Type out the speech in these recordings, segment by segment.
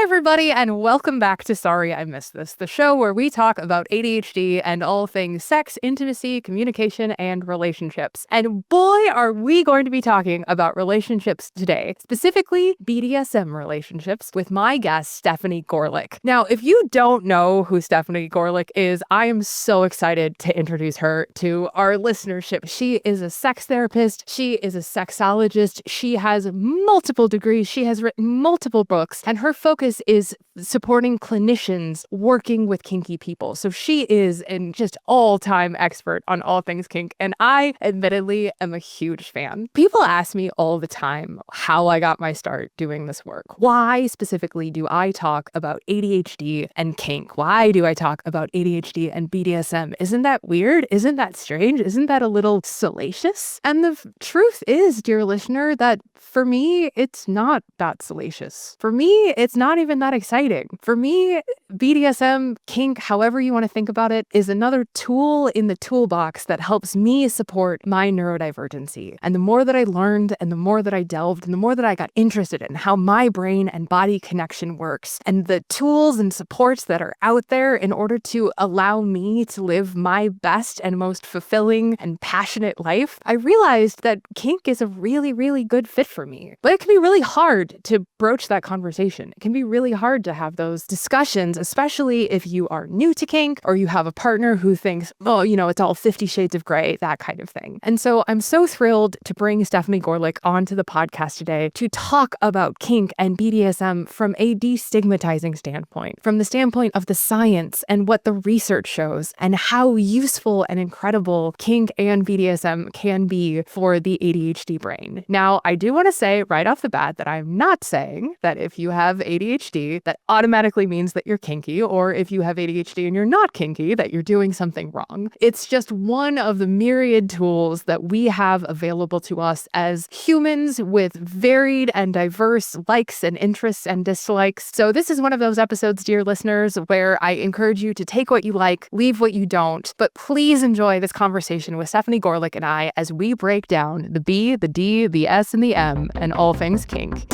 everybody, and welcome back to Sorry I Missed This, the show where we talk about ADHD and all things sex, intimacy, communication, and relationships. And boy, are we going to be talking about relationships today, specifically BDSM relationships, with my guest, Stefani Goerlich. Now, if you don't know who Stefani Goerlich is, I am so excited to introduce her to our listenership. She is a sex therapist. She is a sexologist. She has multiple degrees. She has written multiple books, and her focus is supporting clinicians working with kinky people. So she is an just all-time expert on all things kink, and I admittedly am a huge fan. People ask me all the time how I got my start doing this work. Why specifically do I talk about ADHD and kink? Why do I talk about ADHD and BDSM? Isn't that weird? Isn't that strange? Isn't that a little salacious? And the truth is, dear listener, that for me, it's not that salacious. For me, it's not even that exciting. For me, BDSM, kink, however you want to think about it, is another tool in the toolbox that helps me support my neurodivergency. And the more that I learned and the more that I delved and the more that I got interested in how my brain and body connection works and the tools and supports that are out there in order to allow me to live my best and most fulfilling and passionate life, I realized that kink is a really, really good fit for me. But it can be really hard to broach that conversation. It can be really hard to have those discussions, especially if you are new to kink or you have a partner who thinks, oh, it's all 50 Shades of Grey, that kind of thing. And so I'm so thrilled to bring Stefani Goerlich onto the podcast today to talk about kink and BDSM from a destigmatizing standpoint, from the standpoint of the science and what the research shows and how useful and incredible kink and BDSM can be for the ADHD brain. Now, I do want to say right off the bat that I'm not saying that if you have ADHD, that automatically means that you're kinky, or if you have ADHD and you're not kinky, that you're doing something wrong. It's just one of the myriad tools that we have available to us as humans with varied and diverse likes and interests and dislikes. So this is one of those episodes, dear listeners, where I encourage you to take what you like, leave what you don't, but please enjoy this conversation with Stefani Goerlich and I as we break down the B, the D, the S, and the M, and all things kink.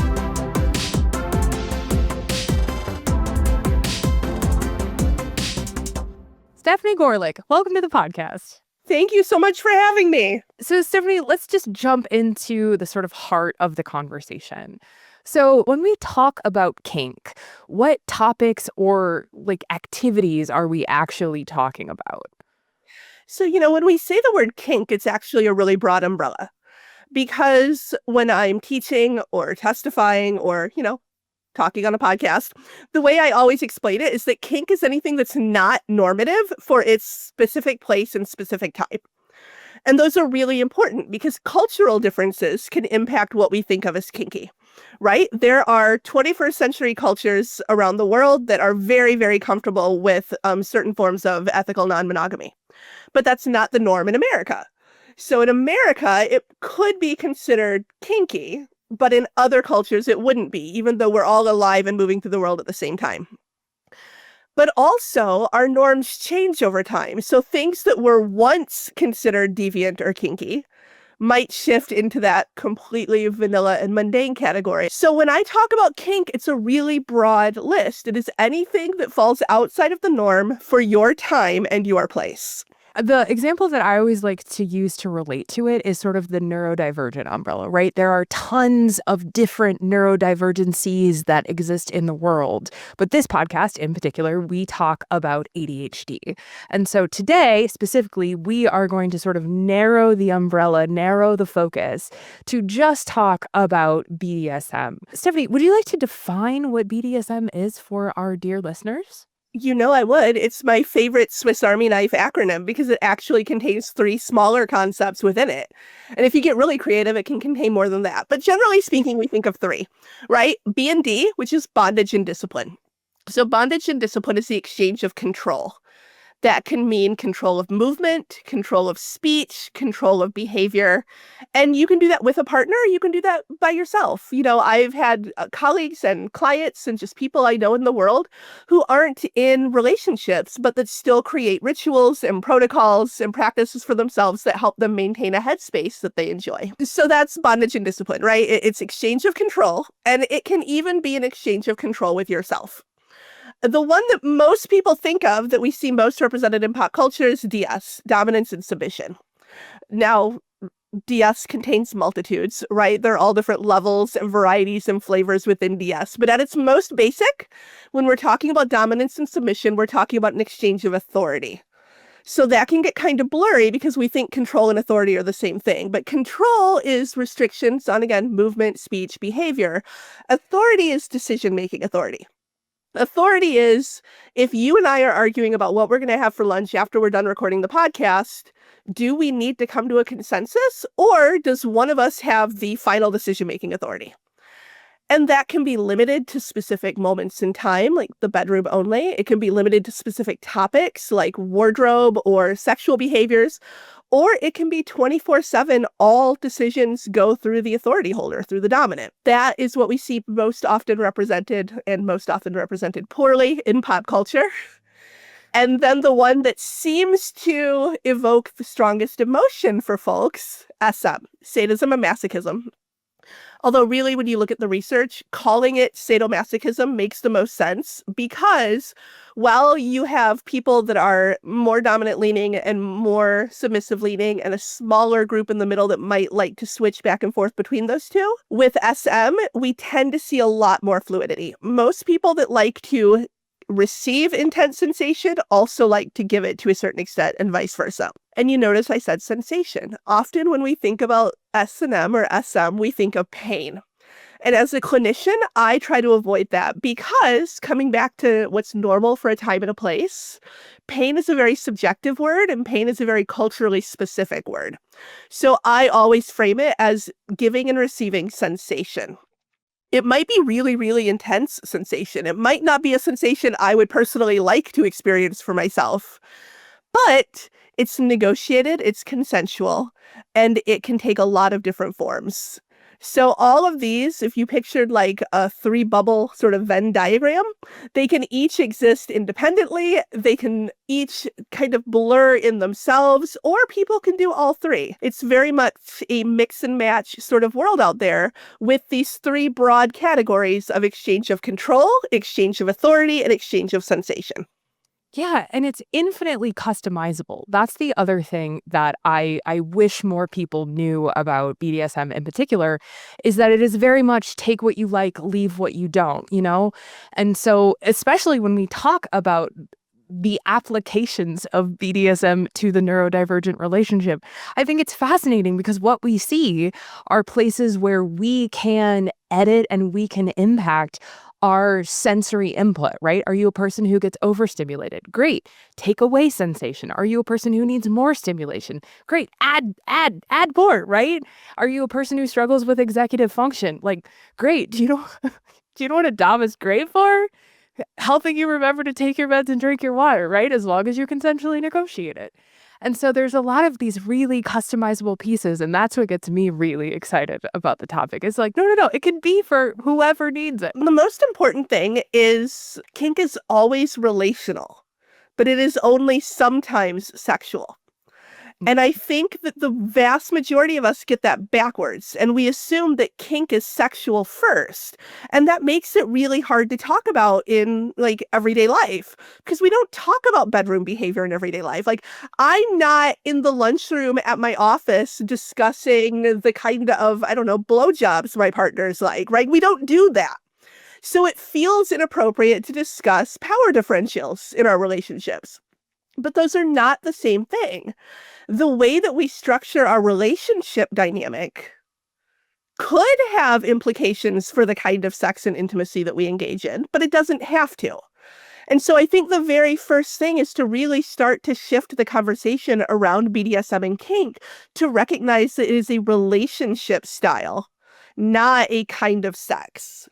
Stefani Goerlich, welcome to the podcast. Thank you so much for having me. So, Stefani, let's just jump into the sort of heart of the conversation. So when we talk about kink, what topics or activities are we actually talking about? So, when we say the word kink, it's actually a really broad umbrella, because when I'm teaching or testifying or, talking on a podcast, the way I always explain it is that kink is anything that's not normative for its specific place and specific type. And those are really important because cultural differences can impact what we think of as kinky, right? There are 21st century cultures around the world that are very, very comfortable with certain forms of ethical non-monogamy. But that's not the norm in America. So in America, it could be considered kinky, but in other cultures, it wouldn't be, even though we're all alive and moving through the world at the same time. But also, our norms change over time. So things that were once considered deviant or kinky might shift into that completely vanilla and mundane category. So when I talk about kink, it's a really broad list. It is anything that falls outside of the norm for your time and your place. The example that I always like to use to relate to it is sort of the neurodivergent umbrella, right? There are tons of different neurodivergencies that exist in the world. But this podcast in particular, we talk about ADHD. And so today, specifically, we are going to sort of narrow the umbrella, narrow the focus to just talk about BDSM. Stefani, would you like to define what BDSM is for our dear listeners? I would. It's my favorite Swiss Army knife acronym because it actually contains 3 smaller concepts within it. And if you get really creative, it can contain more than that. But generally speaking, we think of 3, right? B and D, which is bondage and discipline. So bondage and discipline is the exchange of control. That can mean control of movement, control of speech, control of behavior. And you can do that with a partner, or you can do that by yourself. I've had colleagues and clients and just people I know in the world who aren't in relationships, but that still create rituals and protocols and practices for themselves that help them maintain a headspace that they enjoy. So that's bondage and discipline, right? It's exchange of control, and it can even be an exchange of control with yourself. The one that most people think of that we see most represented in pop culture is DS, dominance and submission. Now, DS contains multitudes, right? There are all different levels and varieties and flavors within DS. But at its most basic, when we're talking about dominance and submission, we're talking about an exchange of authority. So that can get kind of blurry because we think control and authority are the same thing. But control is restrictions on, again, movement, speech, behavior. Authority is decision-making authority. Authority is if you and I are arguing about what we're going to have for lunch after we're done recording the podcast, do we need to come to a consensus, or does one of us have the final decision-making authority? And that can be limited to specific moments in time, like the bedroom only. It can be limited to specific topics like wardrobe or sexual behaviors, or it can be 24/7, all decisions go through the authority holder, through the dominant. That is what we see most often represented, and most often represented poorly, in pop culture. And then the one that seems to evoke the strongest emotion for folks, SM, sadism and masochism. Although really, when you look at the research, calling it sadomasochism makes the most sense because while you have people that are more dominant leaning and more submissive leaning and a smaller group in the middle that might like to switch back and forth between those two, with SM, we tend to see a lot more fluidity. Most people that like to receive intense sensation also like to give it to a certain extent, and vice versa. And you notice I said sensation. Often when we think about S&M or SM, we think of pain. And as a clinician, I try to avoid that because, coming back to what's normal for a time and a place, pain is a very subjective word and pain is a very culturally specific word. So I always frame it as giving and receiving sensation. It might be really, really intense sensation. It might not be a sensation I would personally like to experience for myself, but it's negotiated, it's consensual, and it can take a lot of different forms. So all of these, if you pictured like a 3-bubble sort of Venn diagram, they can each exist independently. They can each kind of blur in themselves, or people can do all three. It's very much a mix and match sort of world out there with these 3 broad categories of exchange of control, exchange of authority, and exchange of sensation. Yeah, and it's infinitely customizable. That's the other thing that I wish more people knew about BDSM in particular, is that it is very much take what you like, leave what you don't, you know? And so, especially when we talk about the applications of BDSM to the neurodivergent relationship, I think it's fascinating because what we see are places where we can edit and we can impact our sensory input, right? Are you a person who gets overstimulated? Great. Take away sensation. Are you a person who needs more stimulation? Great. Add more, right? Are you a person who struggles with executive function? Like, great. Do you know what a dom is great for? Helping you remember to take your meds and drink your water, right? As long as you consensually negotiate it. And so there's a lot of these really customizable pieces, and that's what gets me really excited about the topic. It's like, no, it can be for whoever needs it. The most important thing is kink is always relational, but it is only sometimes sexual. And I think that the vast majority of us get that backwards, and we assume that kink is sexual first. And that makes it really hard to talk about in like everyday life because we don't talk about bedroom behavior in everyday life. Like, I'm not in the lunchroom at my office discussing the kind of, I don't know, blowjobs my partner's like, right? We don't do that. So it feels inappropriate to discuss power differentials in our relationships. But those are not the same thing. The way that we structure our relationship dynamic could have implications for the kind of sex and intimacy that we engage in, but it doesn't have to. And so I think the very first thing is to really start to shift the conversation around BDSM and kink to recognize that it is a relationship style, not a kind of sex.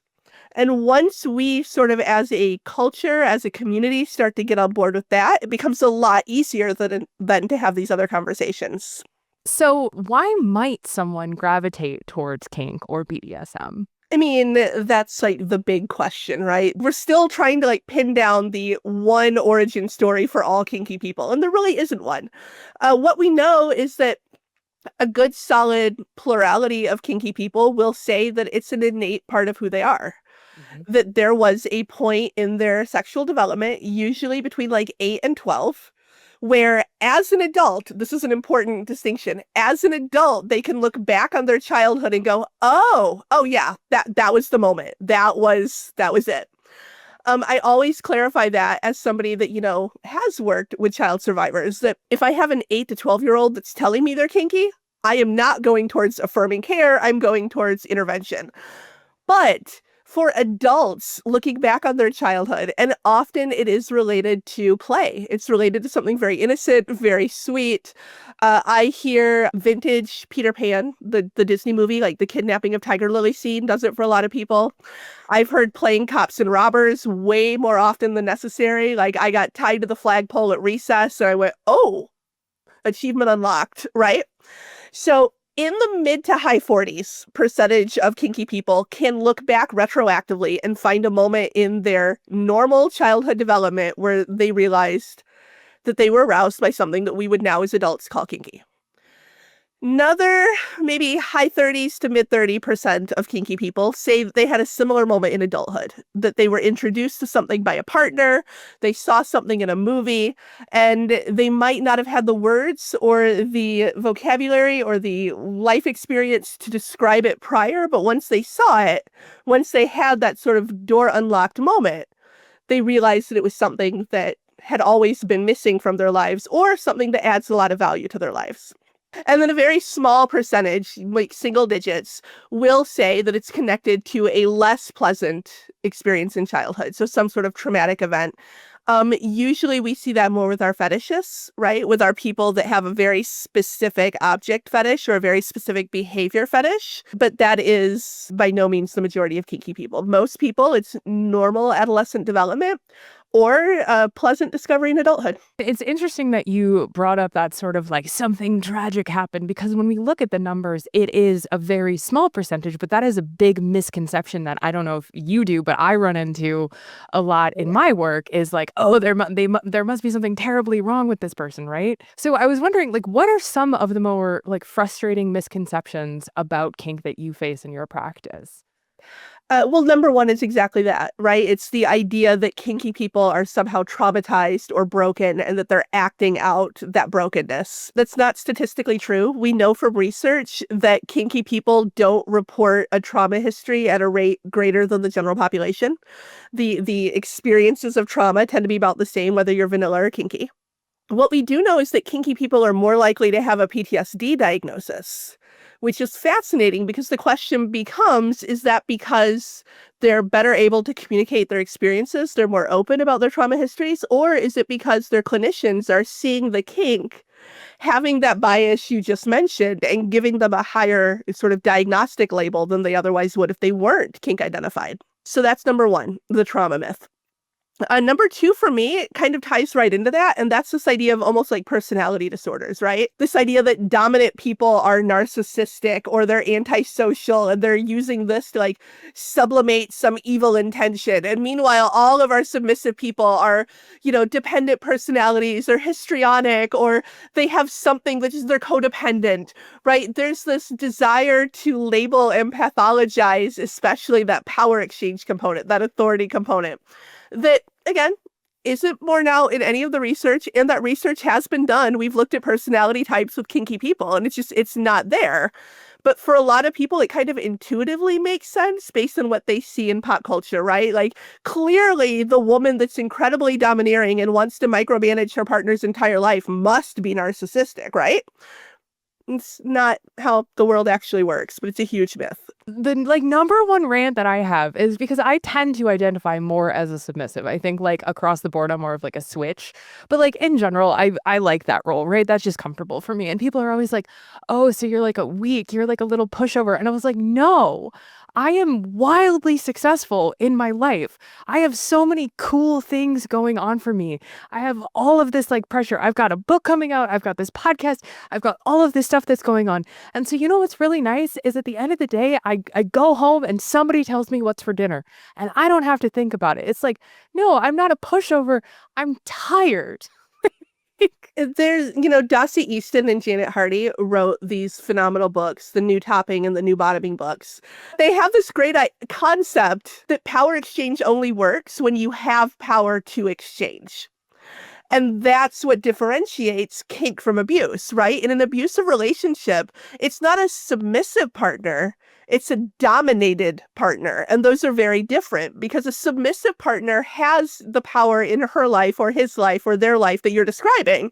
And once we sort of as a culture, as a community start to get on board with that, it becomes a lot easier than to have these other conversations. So why might someone gravitate towards kink or BDSM? I mean, that's like the big question, right? We're still trying to like pin down the one origin story for all kinky people, and there really isn't one. What we know is that a good solid plurality of kinky people will say that it's an innate part of who they are. Mhm. That there was a point in their sexual development, usually between like 8 and 12, where as an adult, this is an important distinction, as an adult, they can look back on their childhood and go, oh yeah, that was the moment. That was it. I always clarify that as somebody that, has worked with child survivors, that if I have an 8 to 12-year-old that's telling me they're kinky, I am not going towards affirming care. I'm going towards intervention. But for adults looking back on their childhood, and often it is related to play. It's related to something very innocent, very sweet. I hear vintage Peter Pan, the Disney movie, like the kidnapping of Tiger Lily scene does it for a lot of people. I've heard playing cops and robbers way more often than necessary. Like I got tied to the flagpole at recess and I went, oh, achievement unlocked, right? So in the mid to high 40s percentage of kinky people can look back retroactively and find a moment in their normal childhood development where they realized that they were aroused by something that we would now as adults call kinky. Another maybe high 30s to mid 30% of kinky people say they had a similar moment in adulthood, that they were introduced to something by a partner, they saw something in a movie, and they might not have had the words or the vocabulary or the life experience to describe it prior, but once they saw it, once they had that sort of door unlocked moment, they realized that it was something that had always been missing from their lives or something that adds a lot of value to their lives. And then a very small percentage, like single digits, will say that it's connected to a less pleasant experience in childhood. So some sort of traumatic event. Usually we see that more with our fetishists, right? With our people that have a very specific object fetish or a very specific behavior fetish. But that is by no means the majority of kinky people. Most people, it's normal adolescent development or a pleasant discovery in adulthood. It's interesting that you brought up that sort of like something tragic happened, because when we look at the numbers, it is a very small percentage, but that is a big misconception that I don't know if you do, but I run into a lot in my work is like, oh, there must be something terribly wrong with this person, right? So I was wondering, like, what are some of the more like frustrating misconceptions about kink that you face in your practice? Well, number one is exactly that, right? It's the idea that kinky people are somehow traumatized or broken and that they're acting out that brokenness. That's not statistically true. We know from research that kinky people don't report a trauma history at a rate greater than the general population. The experiences of trauma tend to be about the same, whether you're vanilla or kinky. What we do know is that kinky people are more likely to have a PTSD diagnosis, which is fascinating because the question becomes, is that because they're better able to communicate their experiences, they're more open about their trauma histories, or is it because their clinicians are seeing the kink, having that bias you just mentioned, and giving them a higher sort of diagnostic label than they otherwise would if they weren't kink identified? So that's number one, the trauma myth. Number two for me, it kind of ties right into that, and that's this idea of almost like personality disorders, right? This idea that dominant people are narcissistic or they're antisocial and they're using this to like sublimate some evil intention. And meanwhile, all of our submissive people are, dependent personalities or histrionic, or they have something that is they're codependent, right? There's this desire to label and pathologize, especially that power exchange component, that authority component. That, again, isn't borne out in any of the research, and that research has been done. We've looked at personality types with kinky people, and it's not there. But for a lot of people, it kind of intuitively makes sense based on what they see in pop culture, right? Like, clearly, the woman that's incredibly domineering and wants to micromanage her partner's entire life must be narcissistic, right? It's not how the world actually works, but it's a huge myth. The like number one rant that I have is because I tend to identify more as a submissive. I think like across the board, I'm more of like a switch. But like in general, I like that role, right? That's just comfortable for me. And people are always like, oh, so you're like a weak, you're like a little pushover. And I was like, no, I am wildly successful in my life. I have so many cool things going on for me. I have all of this like pressure. I've got a book coming out. I've got this podcast. I've got all of this stuff that's going on. And so, you know what's really nice is at the end of the day, I go home and somebody tells me what's for dinner and I don't have to think about it. It's like, no, I'm not a pushover. I'm tired. There's, Dossie Easton and Janet Hardy wrote these phenomenal books, the New Topping and the New Bottoming books. They have this great concept that power exchange only works when you have power to exchange. And that's what differentiates kink from abuse, right? In an abusive relationship, it's not a submissive partner, it's a dominated partner. And those are very different because a submissive partner has the power in her life or his life or their life that you're describing.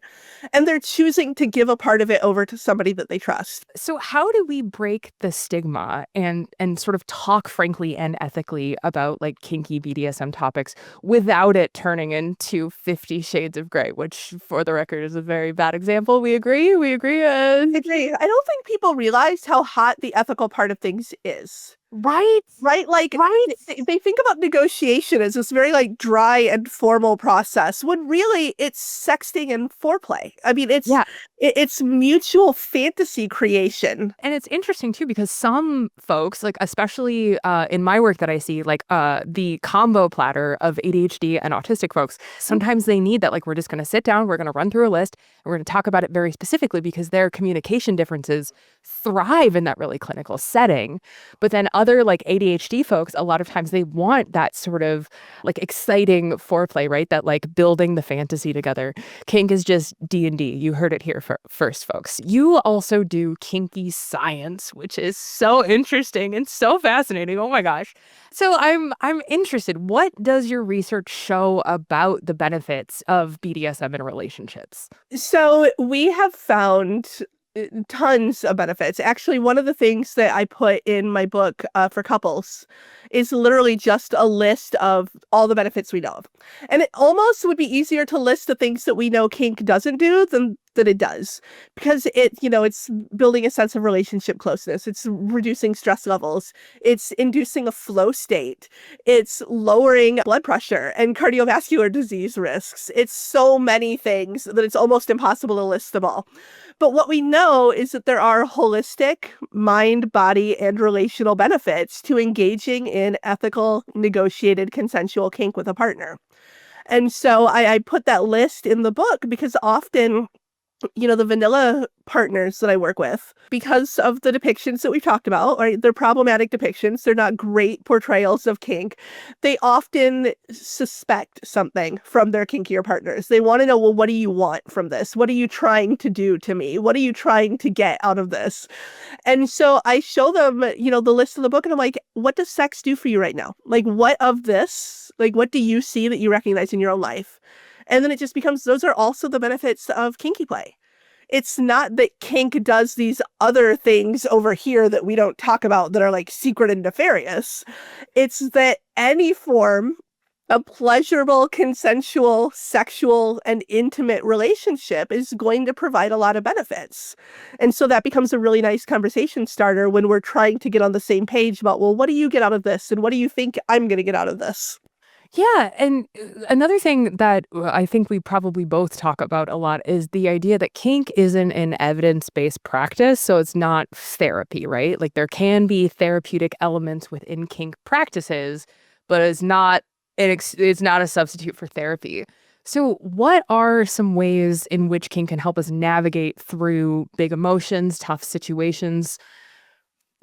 And they're choosing to give a part of it over to somebody that they trust. So how do we break the stigma and sort of talk frankly and ethically about like kinky BDSM topics without it turning into 50 Shades of Grey, which for the record is a very bad example. We agree. We agree. I agree. I don't think people realize how hot the ethical part of things is. Right? Right? Like, Right. they think about negotiation as this very, like, dry and formal process, when really it's sexting and foreplay. I mean, Yeah. it's mutual fantasy creation. And it's interesting too, because some folks, like especially in my work that I see, like the combo platter of ADHD and autistic folks, sometimes they need that, like, we're just going to sit down, we're going to run through a list, and we're going to talk about it very specifically because their communication differences thrive in that really clinical setting. But then other like ADHD folks, a lot of times they want that sort of like exciting foreplay, right? That like building the fantasy together. Kink is just D&D. You heard it here first, folks. You also do kinky science, which is so interesting and so fascinating. Oh my gosh. So I'm interested. What does your research show about the benefits of BDSM in relationships? So we have found tons of benefits. Actually, one of the things that I put in my book for couples is literally just a list of all the benefits we know of. And it almost would be easier to list the things that we know kink doesn't do than it does, because it's building a sense of relationship closeness. It's reducing stress levels. It's inducing a flow state. It's lowering blood pressure and cardiovascular disease risks. It's so many things that it's almost impossible to list them all. But what we know is that there are holistic mind, body, and relational benefits to engaging in ethical, negotiated, consensual kink with a partner. And so I put that list in the book because often, the vanilla partners that I work with, because of the depictions that we've talked about, right? They're problematic depictions. They're not great portrayals of kink. They often suspect something from their kinkier partners. They want to know, well, what do you want from this? What are you trying to do to me? What are you trying to get out of this? And so I show them, the list of the book, and I'm like, what does sex do for you right now? Like, what of this? Like, what do you see that you recognize in your own life? And then it just becomes, those are also the benefits of kinky play. It's not that kink does these other things over here that we don't talk about that are like secret and nefarious. It's that any form of pleasurable, consensual, sexual, and intimate relationship is going to provide a lot of benefits. And so that becomes a really nice conversation starter when we're trying to get on the same page about, well, what do you get out of this? And what do you think I'm going to get out of this? Yeah, and another thing that I think we probably both talk about a lot is the idea that kink isn't an evidence-based practice, so it's not therapy, right? Like there can be therapeutic elements within kink practices, but it's not a substitute for therapy. So what are some ways in which kink can help us navigate through big emotions, tough situations?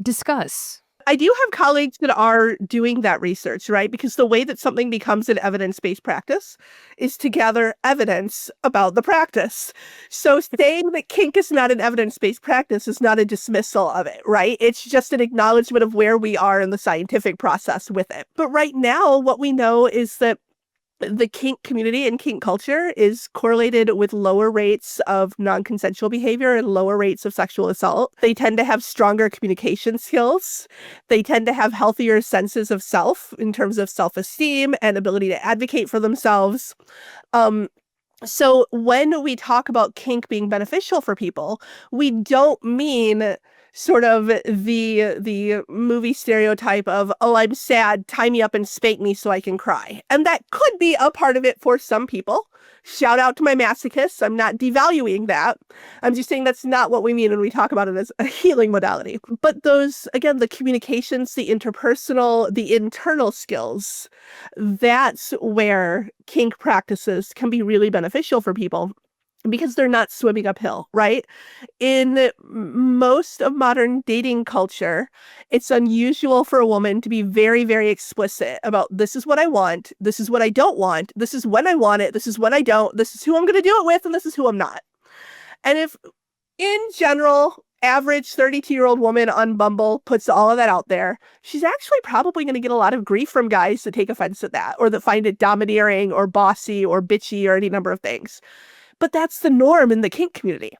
Discuss. I do have colleagues that are doing that research, right? Because the way that something becomes an evidence-based practice is to gather evidence about the practice. So saying that kink is not an evidence-based practice is not a dismissal of it, right? It's just an acknowledgement of where we are in the scientific process with it. But right now, what we know is that the kink community and kink culture is correlated with lower rates of non-consensual behavior and lower rates of sexual assault. They tend to have stronger communication skills. They tend to have healthier senses of self in terms of self-esteem and ability to advocate for themselves. So when we talk about kink being beneficial for people, we don't mean sort of the movie stereotype of, oh, I'm sad, tie me up and spank me so I can cry. And that could be a part of it for some people. Shout out to my masochists. I'm not devaluing that. I'm just saying that's not what we mean when we talk about it as a healing modality. But those, again, the communications, the interpersonal, the internal skills, that's where kink practices can be really beneficial for people because they're not swimming uphill, right? In most of modern dating culture, it's unusual for a woman to be very, very explicit about this is what I want, this is what I don't want, this is when I want it, this is when I don't, this is who I'm going to do it with, and this is who I'm not. And if, in general, average 32-year-old woman on Bumble puts all of that out there, she's actually probably going to get a lot of grief from guys that take offense at that or that find it domineering or bossy or bitchy or any number of things. But that's the norm in the kink community.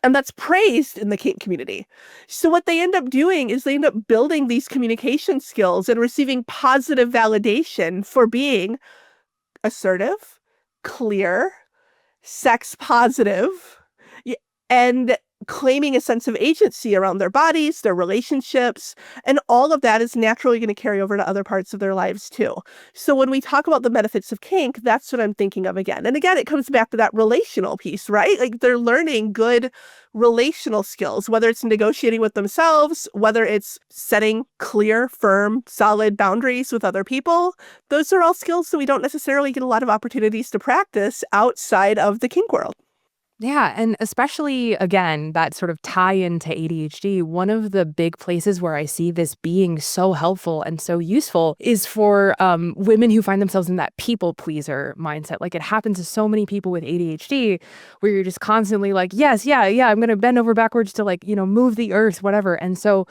And that's praised in the kink community. So what they end up doing is they end up building these communication skills and receiving positive validation for being assertive, clear, sex positive, and claiming a sense of agency around their bodies, their relationships, and all of that is naturally going to carry over to other parts of their lives too. So when we talk about the benefits of kink, that's what I'm thinking of again. And again, it comes back to that relational piece, right? Like they're learning good relational skills, whether it's negotiating with themselves, whether it's setting clear, firm, solid boundaries with other people. Those are all skills that we don't necessarily get a lot of opportunities to practice outside of the kink world. Yeah, and especially, again, that sort of tie into ADHD, one of the big places where I see this being so helpful and so useful is for women who find themselves in that people pleaser mindset. Like it happens to so many people with ADHD where you're just constantly like, yes, yeah, I'm going to bend over backwards to like, move the earth, whatever. And so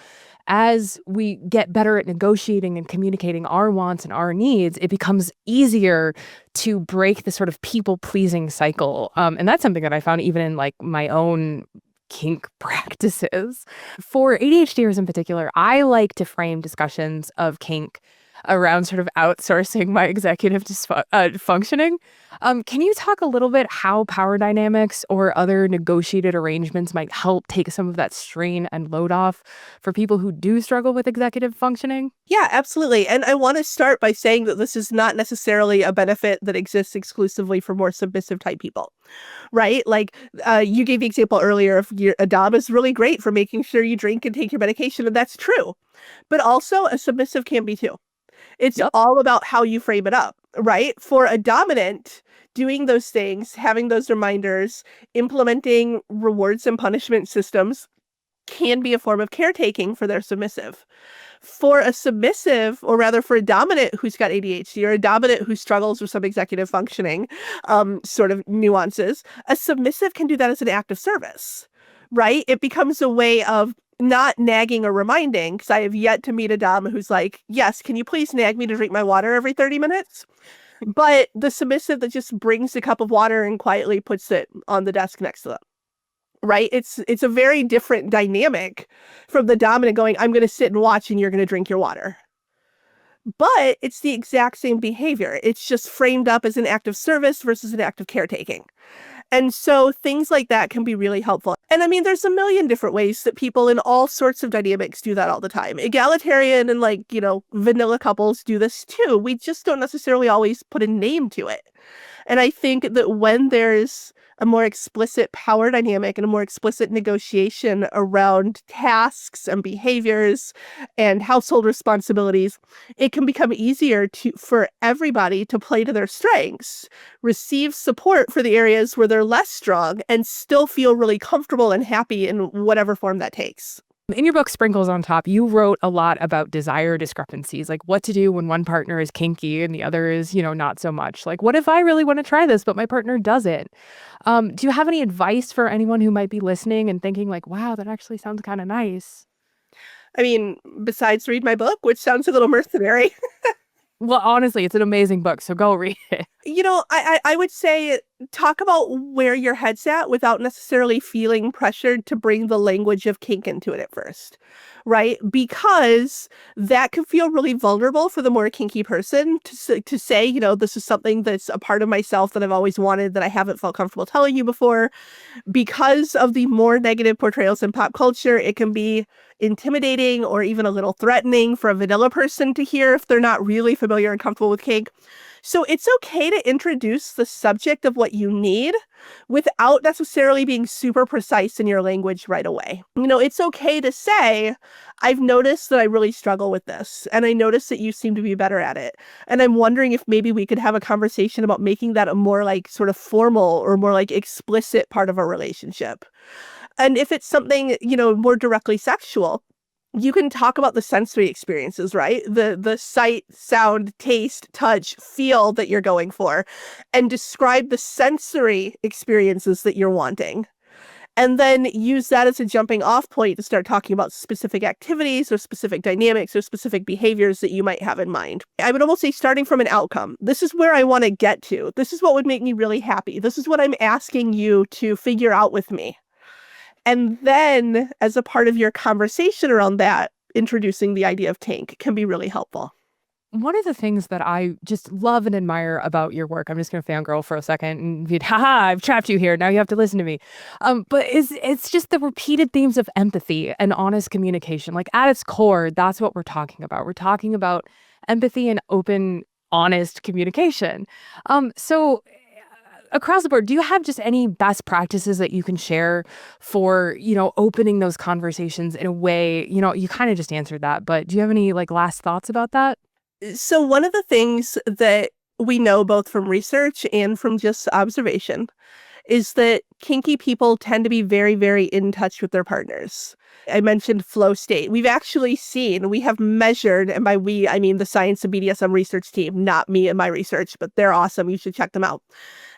as we get better at negotiating and communicating our wants and our needs, it becomes easier to break the sort of people-pleasing cycle. And that's something that I found even in like my own kink practices. For ADHDers in particular, I like to frame discussions of kink around sort of outsourcing my executive functioning. Can you talk a little bit how power dynamics or other negotiated arrangements might help take some of that strain and load off for people who do struggle with executive functioning? Yeah, absolutely. And I want to start by saying that this is not necessarily a benefit that exists exclusively for more submissive type people, right? Like you gave the example earlier of a dom is really great for making sure you drink and take your medication, and that's true. But also a submissive can be too. It's Yep. all about how you frame it up, right? For a dominant, doing those things, having those reminders, implementing rewards and punishment systems can be a form of caretaking for their submissive. For a submissive, or rather for a dominant who's got ADHD or a dominant who struggles with some executive functioning sort of nuances, a submissive can do that as an act of service, right? It becomes a way of not nagging or reminding, because I have yet to meet a dom who's like, yes, can you please nag me to drink my water every 30 minutes? But the submissive that just brings a cup of water and quietly puts it on the desk next to them. Right? It's a very different dynamic from the dominant going, I'm going to sit and watch and you're going to drink your water. But it's the exact same behavior. It's just framed up as an act of service versus an act of caretaking. And so things like that can be really helpful. And I mean, there's a million different ways that people in all sorts of dynamics do that all the time. Egalitarian and vanilla couples do this too. We just don't necessarily always put a name to it. And I think that when there's a more explicit power dynamic and a more explicit negotiation around tasks and behaviors and household responsibilities, it can become easier for everybody to play to their strengths, receive support for the areas where they're less strong, and still feel really comfortable and happy in whatever form that takes. In your book, Sprinkles on Top, you wrote a lot about desire discrepancies, like what to do when one partner is kinky and the other is, not so much. Like, what if I really want to try this, but my partner doesn't? Do you have any advice for anyone who might be listening and thinking like, wow, that actually sounds kind of nice? I mean, besides read my book, which sounds a little mercenary. Well, honestly, it's an amazing book, so go read it. I would say talk about where your head's at without necessarily feeling pressured to bring the language of kink into it at first, right? Because that can feel really vulnerable for the more kinky person to say, this is something that's a part of myself that I've always wanted that I haven't felt comfortable telling you before. Because of the more negative portrayals in pop culture, it can be intimidating or even a little threatening for a vanilla person to hear if they're not really familiar and comfortable with kink. So it's okay to introduce the subject of what you need without necessarily being super precise in your language right away. It's okay to say, I've noticed that I really struggle with this, and I noticed that you seem to be better at it. And I'm wondering if maybe we could have a conversation about making that a more like sort of formal or more like explicit part of a relationship. And if it's something, more directly sexual, you can talk about the sensory experiences, right? The sight, sound, taste, touch, feel that you're going for, and describe the sensory experiences that you're wanting. And then use that as a jumping off point to start talking about specific activities or specific dynamics or specific behaviors that you might have in mind. I would almost say starting from an outcome. This is where I want to get to. This is what would make me really happy. This is what I'm asking you to figure out with me. And then, as a part of your conversation around that, introducing the idea of kink can be really helpful. One of the things that I just love and admire about your work, I'm just going to fangirl for a second and be, haha, I've trapped you here. Now you have to listen to me. But it's just the repeated themes of empathy and honest communication. Like at its core, that's what we're talking about. We're talking about empathy and open, honest communication. So across the board, do you have just any best practices that you can share for, opening those conversations in a way, you kind of just answered that, but do you have any like last thoughts about that? So one of the things that we know both from research and from just observation is that kinky people tend to be very, very in touch with their partners. I mentioned flow state. We have measured, and by we, I mean the science and BDSM research team, not me and my research, but they're awesome. You should check them out.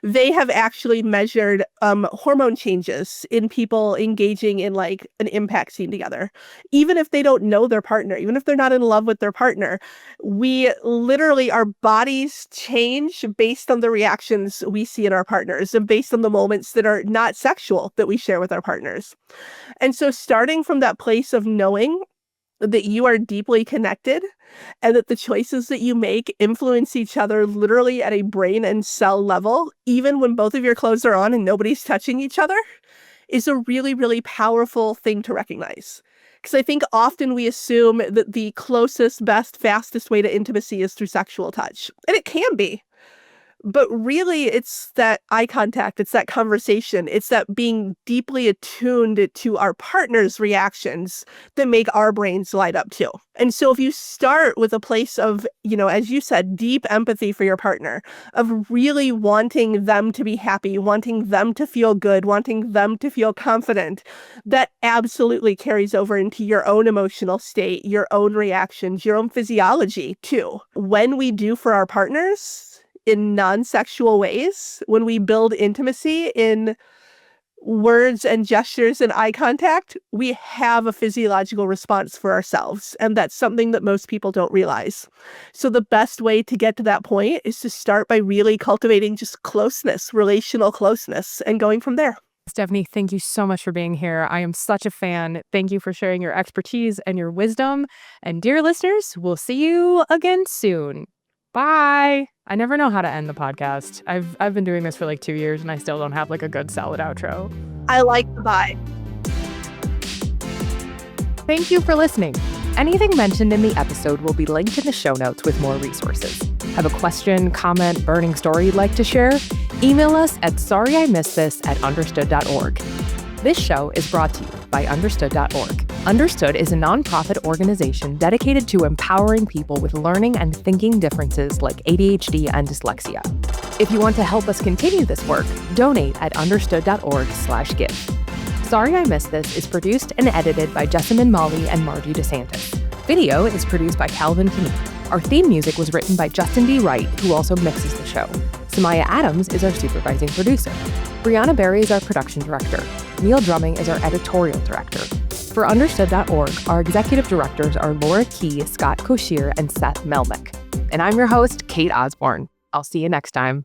They have actually measured hormone changes in people engaging in like an impact scene together. Even if they don't know their partner, even if they're not in love with their partner, our bodies change based on the reactions we see in our partners and based on the moments that are not sexual that we share with our partners. And so starting from that place of knowing that you are deeply connected and that the choices that you make influence each other literally at a brain and cell level, even when both of your clothes are on and nobody's touching each other, is a really, really powerful thing to recognize. Because I think often we assume that the closest, best, fastest way to intimacy is through sexual touch. And it can be. But really, it's that eye contact, it's that conversation, it's that being deeply attuned to our partner's reactions that make our brains light up too. And so if you start with a place of, as you said, deep empathy for your partner, of really wanting them to be happy, wanting them to feel good, wanting them to feel confident, that absolutely carries over into your own emotional state, your own reactions, your own physiology too. When we do for our partners, in non-sexual ways, when we build intimacy in words and gestures and eye contact, we have a physiological response for ourselves. And that's something that most people don't realize. So the best way to get to that point is to start by really cultivating just closeness, relational closeness, and going from there. Stefani, thank you so much for being here. I am such a fan. Thank you for sharing your expertise and your wisdom. And dear listeners, we'll see you again soon. Bye. I never know how to end the podcast. I've been doing this for like 2 years and I still don't have like a good solid outro. I like the bye. Thank you for listening. Anything mentioned in the episode will be linked in the show notes with more resources. Have a question, comment, burning story you'd like to share? Email us at sorryimissedthis@understood.org. This show is brought to you by understood.org. Understood is a nonprofit organization dedicated to empowering people with learning and thinking differences like ADHD and dyslexia. If you want to help us continue this work, donate at understood.org/give. Sorry I Missed This is produced and edited by Jessamine Molly and Margie DeSantis. Video is produced by Calvin Kinney. Our theme music was written by Justin D. Wright, who also mixes the show. Samaya Adams is our supervising producer. Brianna Berry is our production director. Neil Drumming is our editorial director. For Understood.org, our executive directors are Laura Key, Scott Koshier, and Seth Melnick. And I'm your host, Cate Osborn. I'll see you next time.